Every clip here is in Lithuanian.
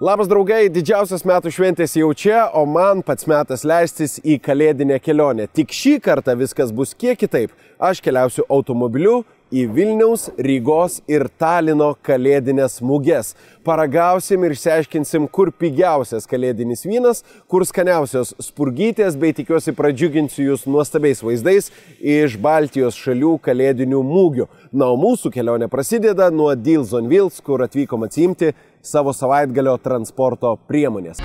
Labas draugai, didžiausias metų šventės jau čia, o man pats metas leistis į kalėdinę kelionę. Tik šį kartą viskas bus kiek kitaip. Aš keliausiu automobiliu į Vilniaus, Rygos ir Talino kalėdinės muges. Paragausim ir išsiaiškinsim, kur pigiausias kalėdinis vynas, kur skaniausios spurgytės, bei tikiuosi pradžiuginsiu jūs nuostabiais vaizdais iš Baltijos šalių kalėdinių mugių. Na, o mūsų kelionė prasideda nuo Deals on Wheels, kur atvykom atsiimti savo savaitgalio transporto priemonės.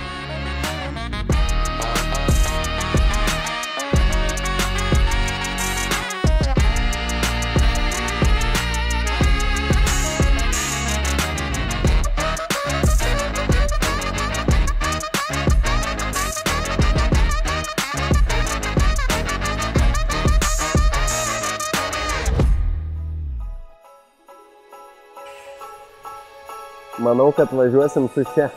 Manau, kad važiuosim su čia.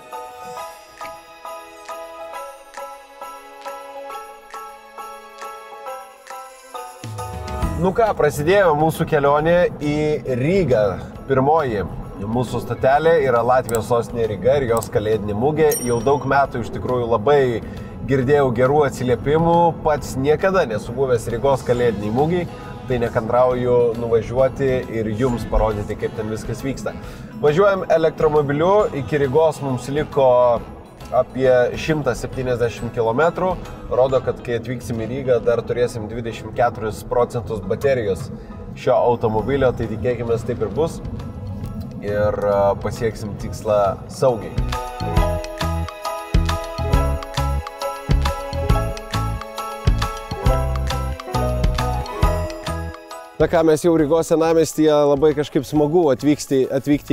Nu ką, prasidėjo mūsų kelionė į Rygą. Pirmoji mūsų stotelė yra Latvijos sostinė Ryga ir jos kalėdinė mugė. Jau daug metų iš tikrųjų labai girdėjau gerų atsiliepimų. Pats niekada nesu buvęs Rygos kalėdiniai mugiai. Tai nekantrauju nuvažiuoti ir jums parodyti, kaip ten viskas vyksta. Važiuojam elektromobiliu, iki Rygos mums liko apie 170 km. Rodo, kad kai atvyksim į Rygą, dar turėsim 24% baterijos šio automobilio, tai tikėkime, taip ir bus. Ir pasieksim tikslą saugiai. Na ką, mes jau Rygos senamiestyje, labai kažkaip smagu atvykti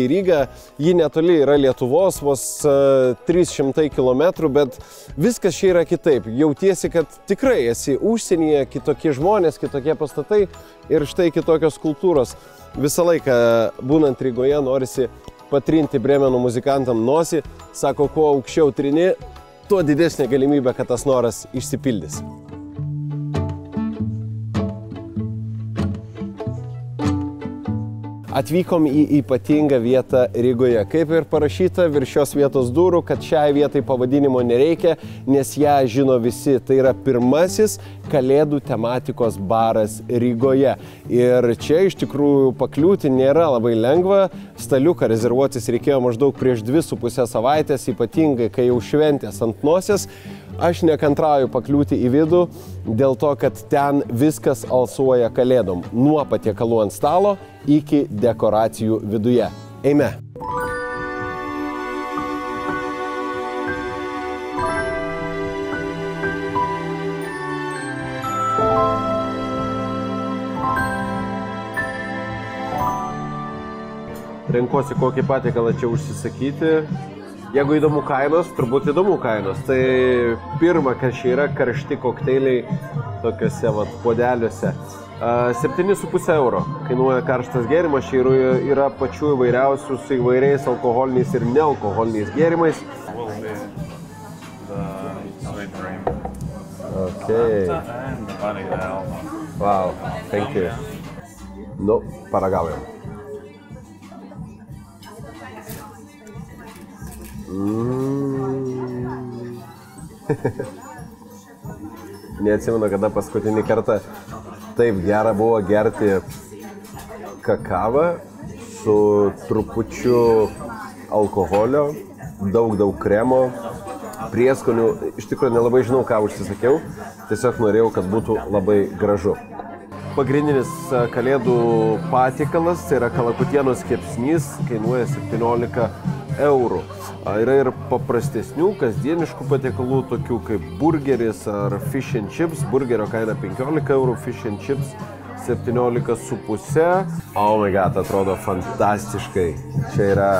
į Rygą. Ji netoli yra Lietuvos, vos 300 km, bet viskas čia yra kitaip. Jautiesi, kad tikrai esi užsienyje, kitokie žmonės, kitokie pastatai ir štai kitokios kultūros. Visą laiką būnant Rygoje norisi patrinti Brėmeno muzikantam nosį. Sako, kuo aukščiau trini, tuo didesnė galimybė, kad tas noras išsipildys. Atvykom į ypatingą vietą Rygoje. Kaip ir parašyta virš šios vietos durų, kad šiai vietai pavadinimo nereikia, nes ją žino visi. Tai yra pirmasis kalėdų tematikos baras Rygoje. Ir čia iš tikrųjų pakliūti nėra labai lengva. Staliuką rezervuotis reikėjo maždaug prieš 2,5 savaitės, ypatingai kai jau šventės ant nosies. Aš nekantrauju pakliūti į vidų dėl to, kad ten viskas alsuoja kalėdom. Nuo patiekalų ant stalo iki dekoracijų viduje. Eime! Renkuosi kokį patiekalą čia užsisakyti. Jeigu įdomu kainos, turbūt įdomu kainos. Tai pirma, kas čia yra karšti kokteiliai tokiuose puodeliuose. 7,5 euro kainuoja karštas gėrimas. Čia yra pačių įvairiausių su įvairiais alkoholiniais ir nealkoholiniais gėrimais. Okay. Wow, thank you. Nu, paragaujam. Neatsimenu, kada paskutinį kartą taip gera buvo gerti kakavą su trupučiu alkoholio, daug kremo, prieskonių. Iš tikrųjų nelabai žinau, ką užsisakiau, tiesiog norėjau, kad būtų labai gražu. Pagrindinis kalėdų patiekalas, tai yra kalakutienos kepsnys, kainuoja 17 eurų. Yra ir paprastesnių, kasdieniškų patiekalų, tokių kaip burgeris ar fish and chips. Burgerio kaina 15 eurų, fish and chips 17,5. Oh my god, atrodo fantastiškai. Čia yra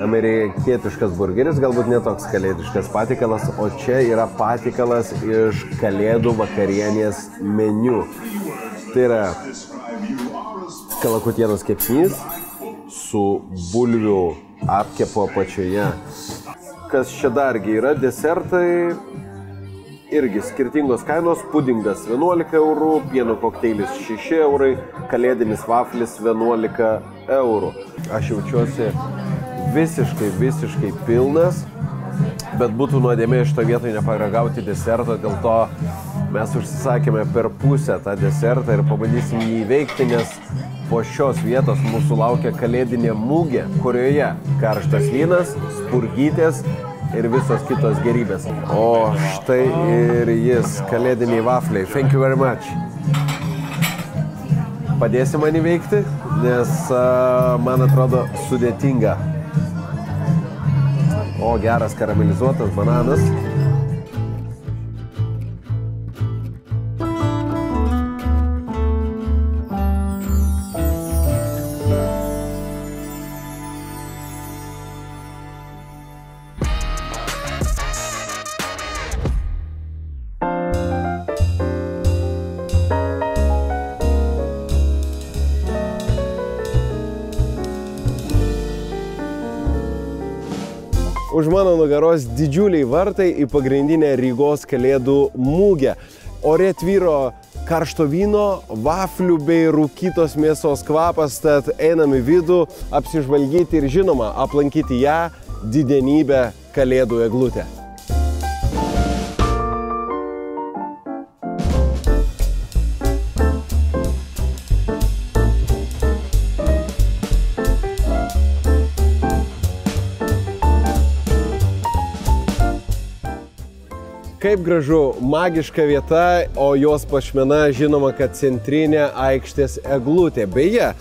amerikietiškas burgeris, galbūt netoks kalėdiškas patiekalas, o čia yra patiekalas iš kalėdų vakarienės meniu. Tai yra kalakutienos kepsnys su bulvių apkepo apačioje. Kas čia dargi yra? Desertai irgi skirtingos kainos. Pudingas 11 eurų, pieno kokteilis 6 eurai, kalėdinis vaflis 11 eurų. Aš jaučiuosi visiškai pilnas. bet būtų nuodėmė šito vietoj neparagauti deserto, dėl to mes užsisakėme per pusę tą desertą ir pabandysim jį įveikti, nes po šios vietos mūsų laukia kalėdinė mugė, kurioje karštas vynas, spurgytės ir visos kitos gerybės. O štai ir jis, kalėdiniai vafliai. Thank you very much. Padėsi man įveikti, nes man atrodo sudėtinga. O geras karamelizuotas bananas. Už mano nugaros didžiuliai vartai į pagrindinę Rygos kalėdų mugę. Ore tvyro karšto vyno, vaflių bei rūkytos mėsos kvapas, tad einam į vidų, apsižvalgyti ir žinoma, aplankyti ją, didenybę kalėdų eglutę. Kaip gražu, magiška vieta, o jos pašmena žinoma, kad centrinė aikštės eglutė. Beje,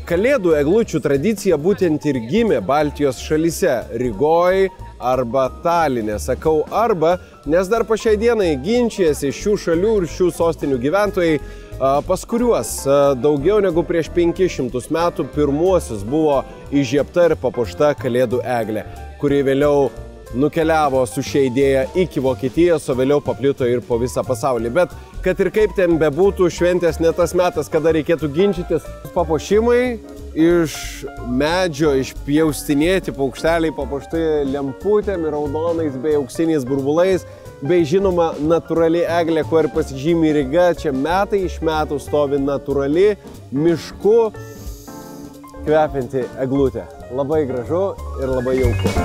kalėdų eglučių tradicija būtent ir gimė Baltijos šalyse – Rygoj arba Taline. Sakau arba, nes dar po šiai dienai ginčijasi šių šalių ir šių sostinių gyventojai, pas kuriuos daugiau negu prieš 500 metų pirmuosius buvo įžiebta ir papuošta kalėdų eglė, kuri vėliau nukeliavo su šia idėja iki Vokietijos, o vėliau paplito ir po visą pasaulį. Bet kad ir kaip ten bebūtų, šventės ne tas metas, kada reikėtų ginčytis. Papuošimai iš medžio išpjaustinėti paukšteliai papuošti lemputėm ir raudonais bei auksiniais burbulais, bei žinoma natūrali eglė, kuo ir pasižymi Ryga. Čia metai iš metų stovi natūrali mišku kvepianti eglutė. Labai gražu ir labai jauku.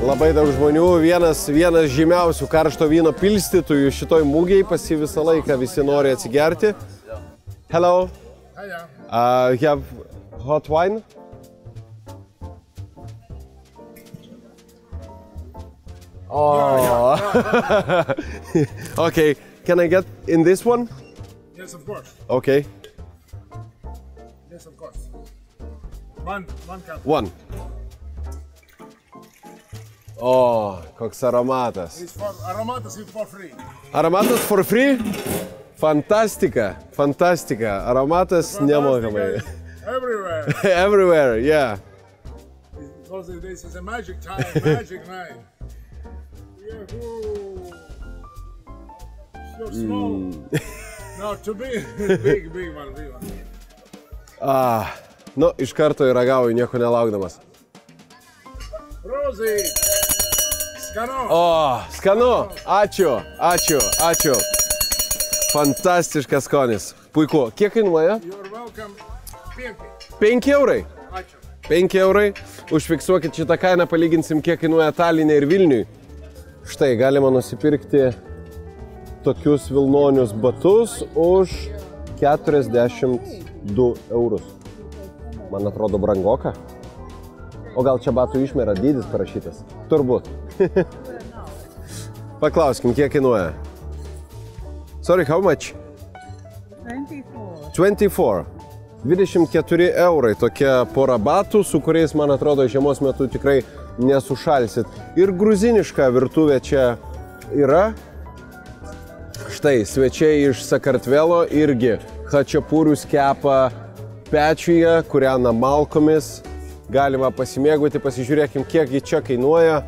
Labai daug žmonių, vienas žymiausių karšto vyno pilstytojų šitoj mugėj, pas jį visą laiką visi nori atsigerti. Hello. You have hot wine? Oh. Okay, can I get in this one? Yes, of course. Okay. Yes, of course. One cup. One. O, koks aromatas. Aromatas is for free. Aromatas for free? Fantastika, fantastika. Aromatas nemokamai. Everywhere. Everywhere, yeah. Because this is a magic time, magic night. Yeah, so small. No, too big. Big one. Nu, iš karto įragauju, nieko nelaukdamas. Rozy! Skanu! O, skanu! Ačiū. Fantastiškas skonis. Puiku. Kiek kainuoja? You're welcome. 5 eurai. Ačiū. 5 eurai. Užfiksuokit šitą kainą, palyginsim, kiek kainuoja Taline ir Vilniui. Štai, galima nusipirkti tokius vilnonius batus už 42 eurus. Man atrodo brangoka. O gal čia batų išmėra dydis parašytas? Turbūt. Paklauskim, kiek kainuoja. Sorry, how much? 24. 24 eurai tokia pora batų, su kuriais, man atrodo, žiemos metu tikrai nesušalsit. Ir gruziniška virtuvė čia yra. Štai, svečiai iš Sakartvelo irgi chačiapurius kepa pečiuje, kūrena malkomis. Galima pasimėgauti, pasižiūrėkim, kiekgi čia kainuoja.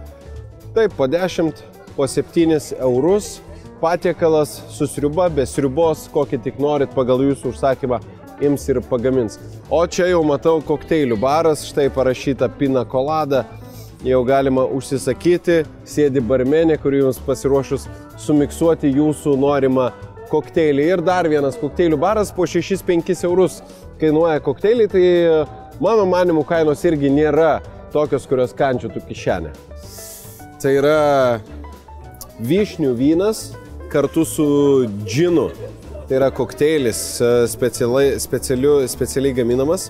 Taip, po 10, po 7 eurus. Patiekalas su sriuba, be sriubos, kokį tik norit pagal jūsų užsakymą, ims ir pagamins. O čia jau matau kokteilių baras, štai parašyta pina colada. Jau galima užsisakyti, sėdi barmenė, kuri jums pasiruošus sumiksuoti jūsų norimą kokteiliai. Ir dar vienas kokteilių baras po 6-5 eurus kainuoja kokteiliai, tai mano manimu kainos irgi nėra tokios, kurios kančiotų kišenę. Tai yra vyšnių vynas kartu su džinu. Tai yra kokteilis specialiai gaminamas.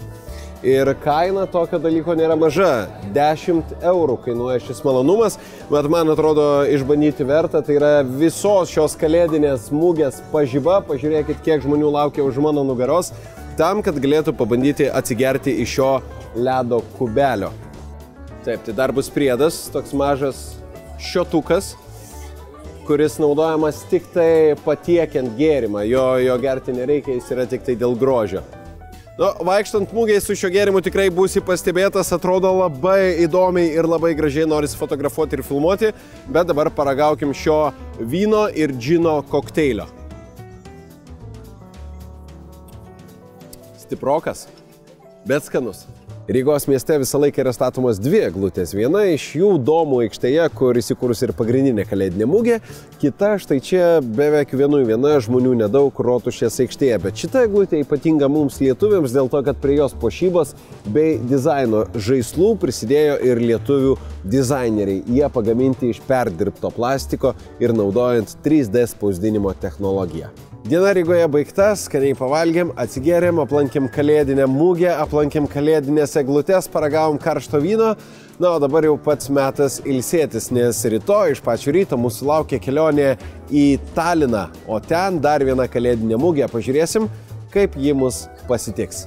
Ir kaina tokio dalyko nėra maža. 10 eurų kainuoja šis malonumas, bet man atrodo išbandyti verta. Tai yra visos šios kalėdinės mugės pažiba. Pažiūrėkit, kiek žmonių laukia už mano nugaros, tam, kad galėtų pabandyti atsigerti iš šio ledo kubelio. Taip, tai dar bus priedas, toks mažas šiotukas, kuris naudojamas tik tai patiekiant gėrimą. Jo gerti nereikia, jis yra tik tai dėl grožio. Nu, vaikštant mugėje su šio gėrimu tikrai būsi pastebėtas, atrodo labai įdomiai ir labai gražiai norisi fotografuoti ir filmuoti, bet dabar paragaukim šio vyno ir džino kokteilio. Stiprokas, bet skanus. Rygos mieste visą laiką yra statomos 2 eglutės. Viena iš jų Domų aikštėje, kur įsikūrus ir pagrindinė kalėdinė mugė, kita štai čia beveik viena žmonių nedaug Rotušės aikštėje. Bet šita eglutė ypatinga mums lietuviams dėl to, kad prie jos puošybos bei dizaino žaislų prisidėjo ir lietuvių dizaineriai. Jie pagaminti iš perdirbto plastiko ir naudojant 3D spausdinimo technologiją. Diena Rygoje baigta, skaniai pavalgėm, atsigėrėm, aplankėm kalėdinę mugę, aplankėm kalėdinės eglutės, paragavom karšto vyno. Na, o dabar jau pats metas ilsėtis, nes rytoj iš pačio ryto mūsų laukia kelionė į Taliną, o ten dar viena kalėdinė mugė. Pažiūrėsim, kaip ji mus pasitiks.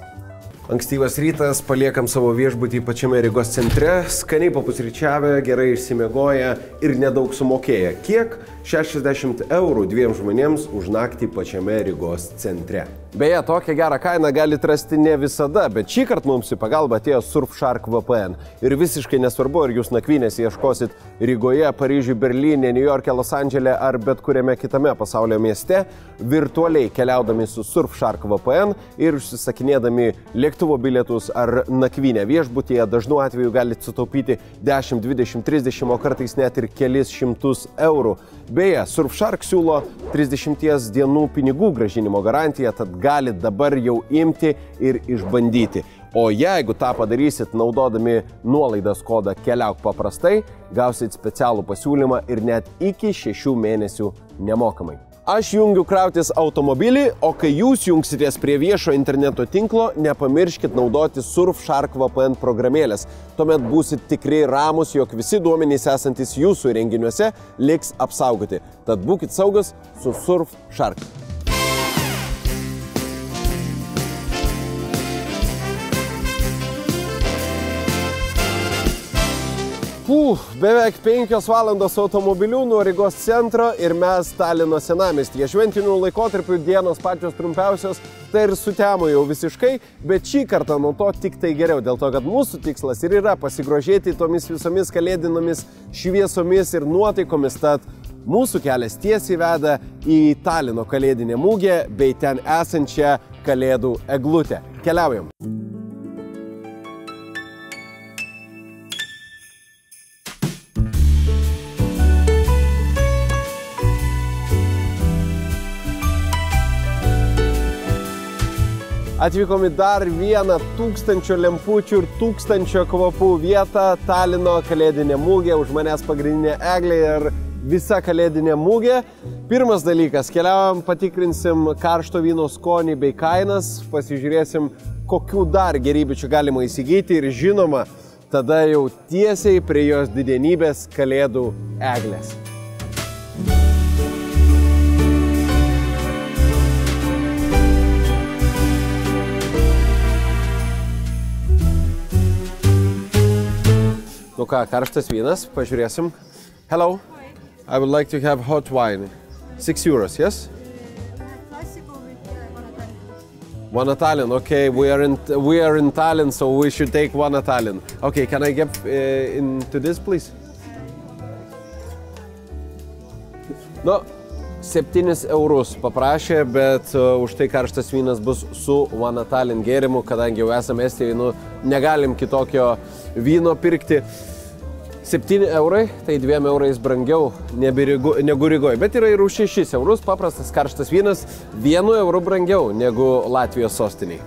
Ankstyvas rytas, paliekam savo viešbutį pačiame Rygos centre, skaniai papusryčiavę, gerai išsimiegoję ir nedaug sumokėję. Kiek? 60 eurų 2 žmonėms už naktį pačiame Rygos centre. Beje, tokią gerą kainą galite rasti ne visada, bet šį kartą mums į pagalbą atėjo Surfshark VPN. Ir visiškai nesvarbu, ar jūs nakvynės ieškosit Rygoje, Paryžiuje, Berlyne, New York'e, Los Andžele ar bet kuriame kitame pasaulio mieste, virtualiai keliaudami su Surfshark VPN ir užsisakinėdami lėktuvo bilietus ar nakvynę viešbutyje, dažnu atveju galite sutaupyti 10, 20, 30, o kartais net ir kelis šimtus eurų. Beje, Surfshark siūlo 30 dienų pinigų grąžinimo garantiją, tad galite dabar jau imti ir išbandyti. O jeigu tą padarysit naudodami nuolaidos kodą Keliauk paprastai, gausit specialų pasiūlymą ir net iki 6 mėnesių nemokamai. Aš jungiu krautis automobilį, o kai jūs jungsitės prie viešo interneto tinklo, nepamirškit naudoti Surfshark VPN programėlės. Tuomet būsit tikrai ramus, jog visi duomenys esantis jūsų įrenginiuose liks apsaugoti. Tad būkit saugus su Surfshark. Beveik 5 valandos automobiliu nuo Rygos centro ir mes Talino senamiestyje. Šventinių laikotarpių dienos pačios trumpiausios, tai ir sutemo jau visiškai, bet šį kartą nuo to tik tai geriau, dėl to, kad mūsų tikslas ir yra pasigrožėti tomis visomis kalėdinomis šviesomis ir nuotaikomis, tad mūsų kelias tiesiai veda į Talino kalėdinę mugę bei ten esančią kalėdų eglutę. Keliaujam! Atvykom į dar vieną 1000 lempučių ir 1000 kvapų vietą, Talino kalėdinė mugė, už manęs pagrindinė eglė ir visa kalėdinė mugė. Pirmas dalykas, keliaujam, patikrinsim karšto vyno skonį bei kainas, pasižiūrėsim, kokių dar gerybių čia galima įsigyti ir žinoma, tada jau tiesiai prie jos didenybės kalėdų eglės. Nu ką, karštas vynas, pažiūrėsim. Hello, I would like to have hot wine. 6 euros, yes? Classical with one Italian. One Italian, okay. We are in Tallinn, so we should take one Italian. Okay, can I get into this, please? Nu, 7 eurus paprašė, bet už tai karštas vynas bus su One Italian gėrimu, kadangi jau esame Estijoje, nu, negalim kitokio vyno pirkti. 7 eurai, tai 2 eurais brangiau negu Rygoje, bet yra ir už 6 eurus paprastas karštas vynas 1 euru brangiau negu Latvijos sostiniai.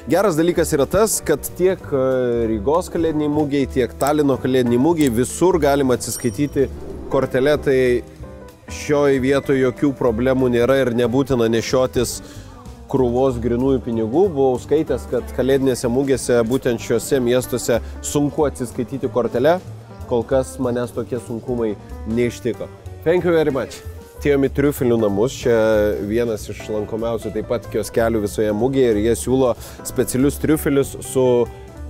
Geras dalykas yra tas, kad tiek Rygos kalėdiniai mūgiai, tiek Talino kalėdiniai mūgiai visur galima atsiskaityti kortelę, tai šioje vietoje jokių problemų nėra ir nebūtina nešiotis krūvos grinųjų pinigų. Buvau skaitęs, kad kalėdinėse mūgėse būtent šiuose miestuose sunku atsiskaityti kortelę. Kol kas manęs tokie sunkumai neištiko. Thank you very much. Atėjome į triufelių namus, čia vienas iš lankomiausių taip pat kioskelių visoje mūgėje ir jie siūlo specialius triufelius su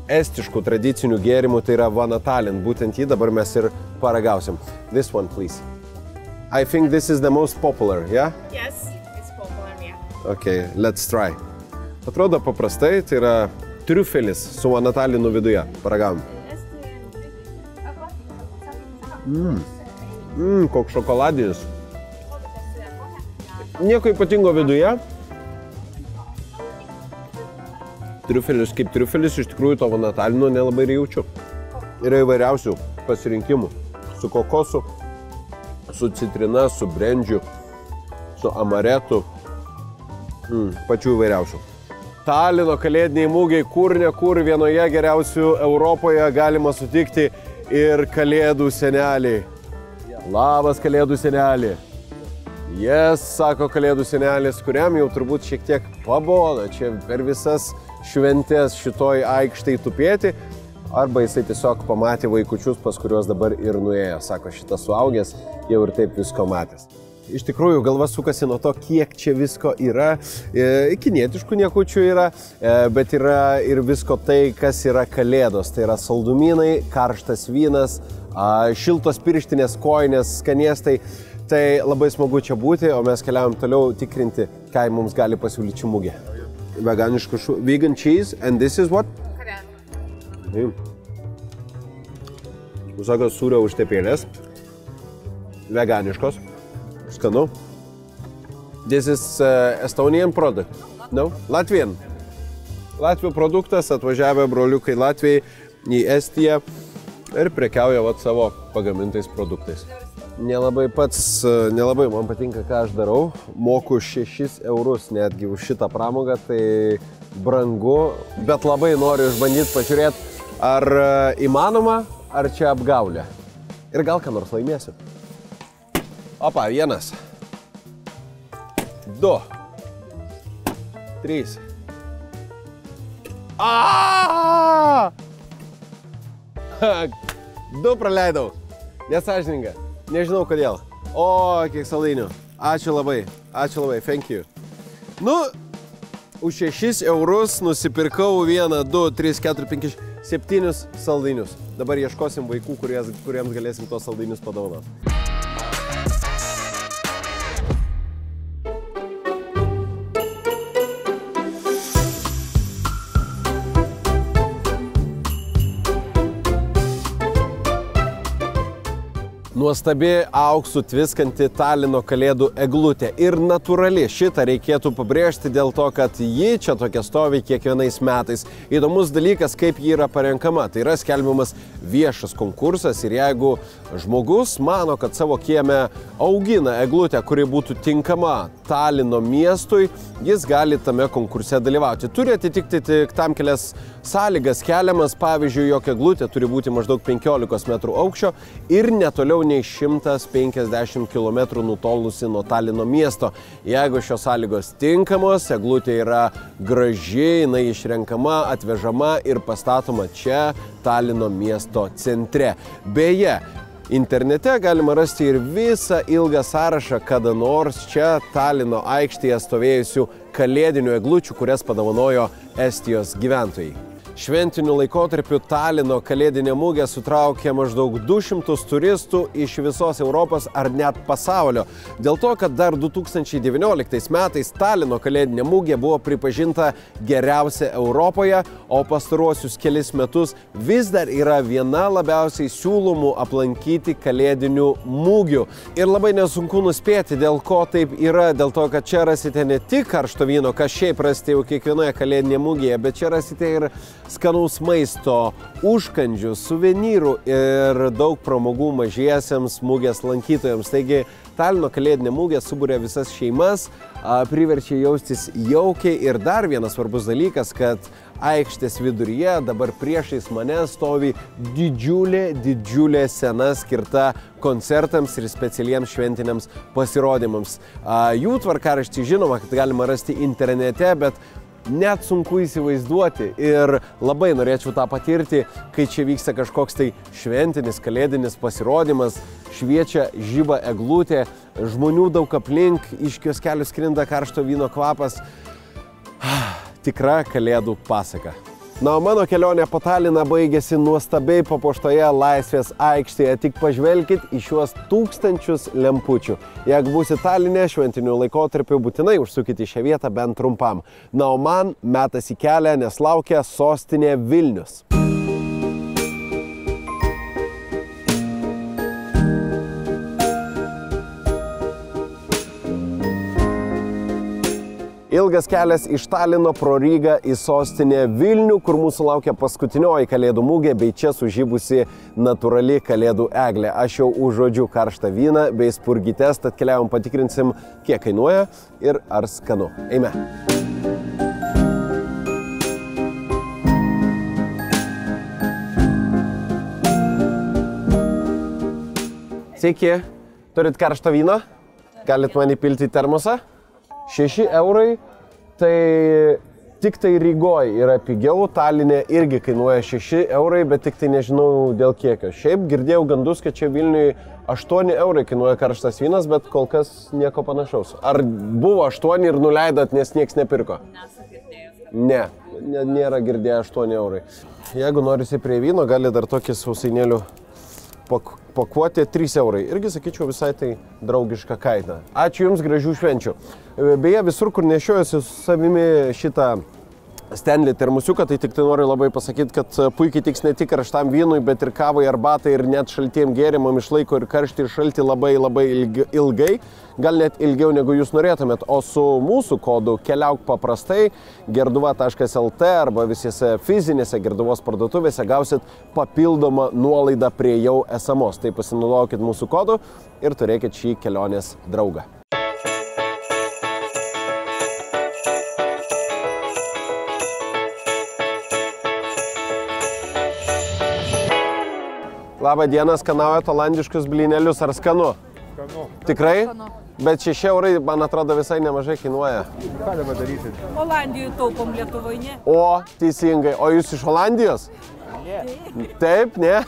estišku tradiciniu gėrimu, tai yra Vanatalin. Būtent jį dabar mes ir paragausim. This one, please. I think this is the most popular, yeah? Yes, it's popular, yeah. Okay, let's try. Atrodo paprastai, tai yra triufelis su Vanatalinu viduje. Paragavom. Koks šokoladinis. Nieko ypatingo viduje. Triufelis kaip triufelis, iš tikrųjų to Vanatalino nelabai ir jaučiu. Yra įvairiausių pasirinkimų. Su kokosu, su citrina, su brendžiu, su amaretu. Pačių įvairiausių. Talino kalėdiniai mūgiai, kur ne kur, vienoje geriausių Europoje galima sutikti ir kalėdų senelį. Labas, kalėdų senelį. Yes, sako kalėdų senelis, kuriam jau turbūt šiek tiek pabodo čia per visas šventės šitoj aikštai tupėti. Arba jisai tiesiog pamatė vaikučius, pas kuriuos dabar ir nuėjo. Sako, šitas suaugęs jau ir taip visko matęs. Iš tikrųjų, galva sukasi nuo to, kiek čia visko yra. Kinietiškų niekučių yra, bet yra ir visko tai, kas yra kalėdos. Tai yra saldumynai, karštas vynas, šiltos pirštinės, kojinės, skanėstai. Tai labai smagu čia būti, o mes keliavom toliau tikrinti, ką mums gali pasiūlyti ši mūgė. Veganiškų vegan cheese, and this is what? Visokios sūrio užtepėlės. Veganiškos. Skanu. This is Estonian product. No? Latvian. Latvijų produktas, atvažiavę broliukai Latvijai į Estiją ir prekiauja savo pagamintais produktais. Nelabai man patinka, ką aš darau. Moku 6 eurus netgi už šitą pramogą, tai brangu, bet labai noriu išbandyti, pažiūrėti, ar įmanoma, ar čia apgaulė. Ir gal ką nors laimėsiu. Opa, 1, 2, 3. Aaaa! 2 praleidau. Nesąžininga. Nežinau kodėl. O, kiek saldainių. Ačiū labai. Thank you. Nu, už 6 eurus nusipirkau 1, 2, 3, 4, 5, 7 saldainius. Dabar ieškosim vaikų, kuriems galėsim tos saldainius padovanoti. Nuostabi auksų tviskanti Talino kalėdų eglutė. Ir natūrali, šitą reikėtų pabrėžti dėl to, kad ji čia tokia stovi kiekvienais metais. Įdomus dalykas, kaip ji yra parenkama. Tai yra skelbiamas viešas konkursas ir jeigu žmogus mano, kad savo kieme augina eglutę, kuri būtų tinkama Talino miestui, jis gali tame konkurse dalyvauti. Turi atitikti tik tam kelias sąlygas keliamas, pavyzdžiui, jog eglutė turi būti maždaug 15 metrų aukščio ir netoliau nei 150 km nutolusi nuo Talino miesto. Jeigu šios sąlygos tinkamos, eglutė yra graži, jinai išrenkama, atvežama ir pastatoma čia Talino miesto centre. Beje, internete galima rasti ir visą ilgą sąrašą kada nors čia Talino aikštėje stovėjusių kalėdinių eglučių, kurias padovanojo Estijos gyventojai. Šventiniu laikotarpiu Talino kalėdinė mūgė sutraukė maždaug 200 turistų iš visos Europos ar net pasaulio. Dėl to, kad dar 2019 metais Talino kalėdinė mūgė buvo pripažinta geriausia Europoje, o pastaruosius kelis metus vis dar yra viena labiausiai siūlomų aplankyti kalėdinių mūgių. Ir labai nesunku nuspėti, dėl ko taip yra, dėl to, kad čia rasite ne tik karšto vyno, kas šiaip rasite jau kiekvienoje kalėdinėje mūgėje, bet čia rasite ir skanaus maisto, užkandžių, suvenyrų ir daug pramogų mažiesiems mugės lankytojams. Taigi Talino kalėdinė mugė suburia visas šeimas, priverčia jaustis jaukiai ir dar vienas svarbus dalykas, kad aikštės viduryje dabar priešais mane stovi didžiulė scena skirta koncertams ir specialiems šventiniams pasirodymams. Jų tvarkaraštį žinoma, kad galima rasti internete, bet net sunku įsivaizduoti ir labai norėčiau tą patirti, kai čia vyksta kažkoks tai šventinis, kalėdinis pasirodymas, šviečia žyba eglutė, žmonių daug aplink, iš kioskelių skrinda karšto vyno kvapas. Tikra kalėdų pasaka. Na, o mano kelionė po Taliną baigėsi nuostabiai papuoštoje Laisvės aikštėje. Tik pažvelkit į šiuos tūkstančius lempučių. Jeigu būsit Taline šventiniu laikotarpiu, būtinai užsukit į šią vietą bent trumpam. Na, o man metas į kelią, nes laukia sostinė Vilnius. Ilgas kelias iš Talino pro Rygą į sostinę Vilnių, kur mūsų laukia paskutinioji kalėdų mugė bei čia sužibusi natūrali kalėdų eglė. Aš jau užuodžiu karštą vyną bei spurgytes, tad keliavom patikrinsim, kiek kainuoja ir ar skanu. Eime. Sveiki, turit karštą vyną? Galit man įpilti į termosą? 6 eurai, tai tik tai Rygoj yra pigiau, Taline irgi kainuoja 6 eurai, bet tik tai nežinau dėl kiekio. Šiaip girdėjau gandus, kad čia Vilniui 8 eurai kainuoja karštas vynas, bet kol kas nieko panašaus. Ar buvo 8 ir nuleidot, nes nieks nepirko? Ne, nėra girdėję 8 eurai. Jeigu norisi prie vyno, gali dar tokį sausainėlių pakuotė 3 eurai. Irgi, sakyčiau, visai tai draugiška kaina. Ačiū Jums, gražių švenčių. Beje, visur, kur nešiojuosi su savimi šitą Stanley termosiuką, tai tik tai noriu labai pasakyti, kad puikiai tiks ne tik karštam vynui, bet ir kavai, arbatai ir net šaltiem gėrimam išlaiko ir karštį ir šaltį labai ilgai, gal net ilgiau negu jūs norėtumėt. O su mūsų kodu keliauk paprastai gerduva.lt arba visose fizinėse Gerduvos parduotuvėse gausit papildomą nuolaidą prie jau esamos. Tai pasinaudokit mūsų kodu ir turėkit šį kelionės draugą. Labą dieną, skanaujat olandiškus blynelius, ar skanu? Skanu. Tikrai? Skanu. Bet 6 eurai, man atrodo, visai nemažai kainuoja. Ką dabar daryti? Olandijoje taupom, Lietuvoje ne. O, teisingai. O jūs iš Olandijos? Ne. Taip, ne?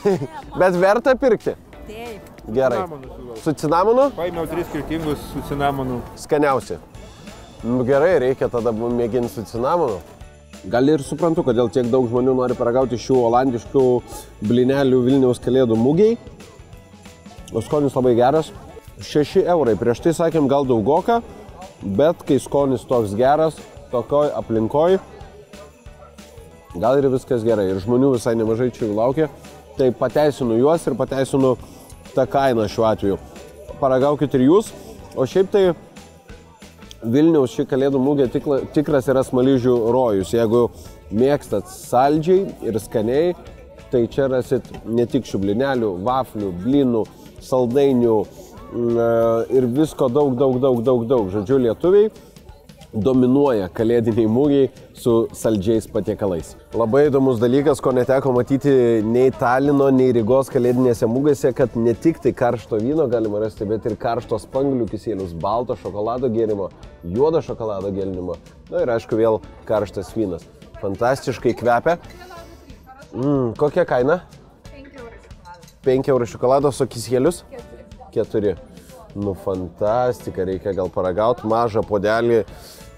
Bet verta pirkti? Taip. Gerai. Su cinamonu? Paėmiau 3 skirtingus su cinamonu. Skaniausi. Nu, gerai, reikia tada mėginti su cinamonu. Gal ir suprantu, kodėl tiek daug žmonių nori paragauti šių olandiškų blynelių Vilniaus kalėdų mugiai. O skonis labai geras. 6 eurai. Prieš tai sakėm gal daugoka, bet kai skonis toks geras, tokioj aplinkoj, gal ir viskas gerai. Ir žmonių visai nemažai čia jų laukia. Tai pateisinu juos ir pateisinu tą kainą šiuo atveju. Paragaukit ir jūs. O šiaip tai Vilniaus ši kalėdų mugė tikras yra smaližių rojus. Jeigu mėgstat saldžiai ir skaniai, tai čia rasit ne tik šių blynelių, vaflių, blynų, saldainių ir visko daug. Žodžiu, lietuviai dominuoja kalėdiniai mugiai su saldžiais patiekalais. Labai įdomus dalykas, ko neteko matyti nei Talino, nei Rygos kalėdinėse mugėse, kad ne tik tai karšto vyno galima rasti, bet ir karšto spanguolių kisielius, balto šokolado gėrimo, juodo šokolado gėrimo. Na ir aišku, vėl karštas vynas. Fantastiškai kvepia. Kokia kaina? 5 eurų šokolado. 5 eurų šokolado, o kisielius? 4. Nu, fantastika, reikia gal paragauti mažą puodelį.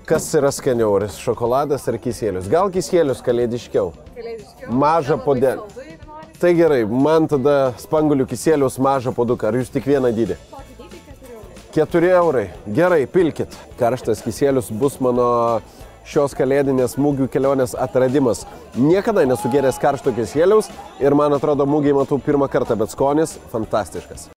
Kas yra skaniau, ar šokoladas ar kisielius? Gal kisielius kalėdiškiau? Kalėdiškiau. Mažą puodelį. Tai gerai, man tada spanguolių kisielius mažą puoduką. Ar jūs tik vieną dydį? Kokį dydį? 4 eurai. 4 eurai. Gerai, pilkit. Karštas kisielius bus mano šios kalėdinės mugių kelionės atradimas. Niekada nesu gėręs karšto kisieliaus ir man atrodo mugiai matau pirmą kartą, bet skonis fantastiškas.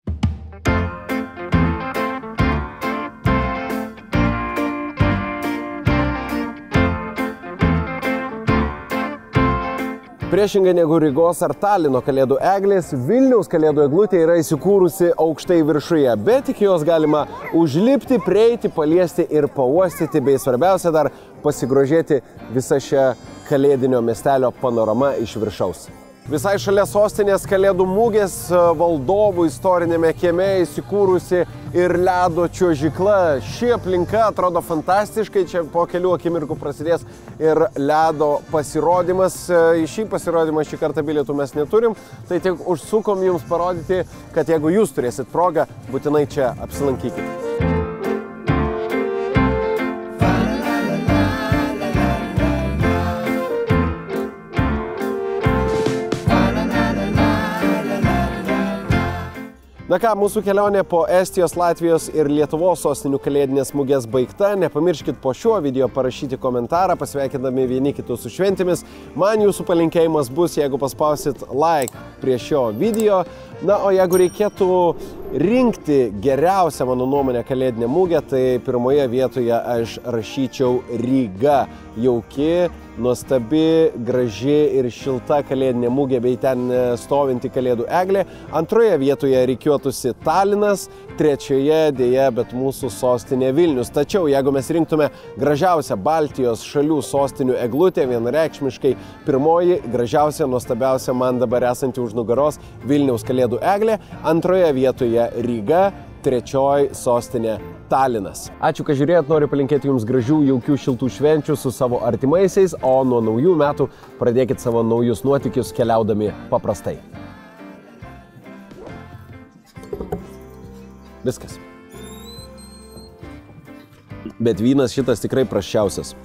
Priešingai negu Rygos ar Talino kalėdų eglės, Vilniaus kalėdų eglutė yra įsikūrusi aukštai viršuje, bet iki jos galima užlipti, prieiti, paliesti ir pauostyti, bei svarbiausia dar pasigrožėti visą šią kalėdinio miestelio panoramą iš viršaus. Visai šalia sostinės kalėdų mugės valdovų istorinėme kieme įsikūrusi ir ledo čiuožykla. Ši aplinka atrodo fantastiškai, čia po kelių akimirkų prasidės ir ledo pasirodymas. Į šį pasirodymą šį kartą bilietų mes neturim, tai tik užsukom jums parodyti, kad jeigu jūs turėsit progą, būtinai čia apsilankykite. Na ką, mūsų kelionė po Estijos, Latvijos ir Lietuvos sostinių kalėdinės mugės baigta. Nepamirškit po šiuo video parašyti komentarą, pasveikindami vieni kitus su šventėmis. Man jūsų palinkėjimas bus, jeigu paspausit like prie šio video. Na, o jeigu reikėtų rinkti geriausią, mano nuomonę, kalėdinę mugę, tai pirmoje vietoje aš rašyčiau Ryga. Jauki, nuostabi, graži ir šilta kalėdinė mugė bei ten stovinti kalėdų eglė. Antroje vietoje rikiuotųsi Talinas, trečioje dėja, bet mūsų sostinė Vilnius. Tačiau, jeigu mes rinktume gražiausią Baltijos šalių sostinių eglutę, vienareikšmiškai pirmoji, gražiausia, nuostabiausia man dabar esanti už nugaros Vilniaus kalėdų eglė. Antroje vietoje Ryga, trečioji sostinė Talinas. Ačiū, kad žiūrėjot, noriu palinkėti jums gražių, jaukių, šiltų švenčių su savo artimaisiais, o nuo naujų metų pradėkit savo naujus nuotykius keliaudami paprastai. Viskas. Bet vynas šitas tikrai prasčiausias.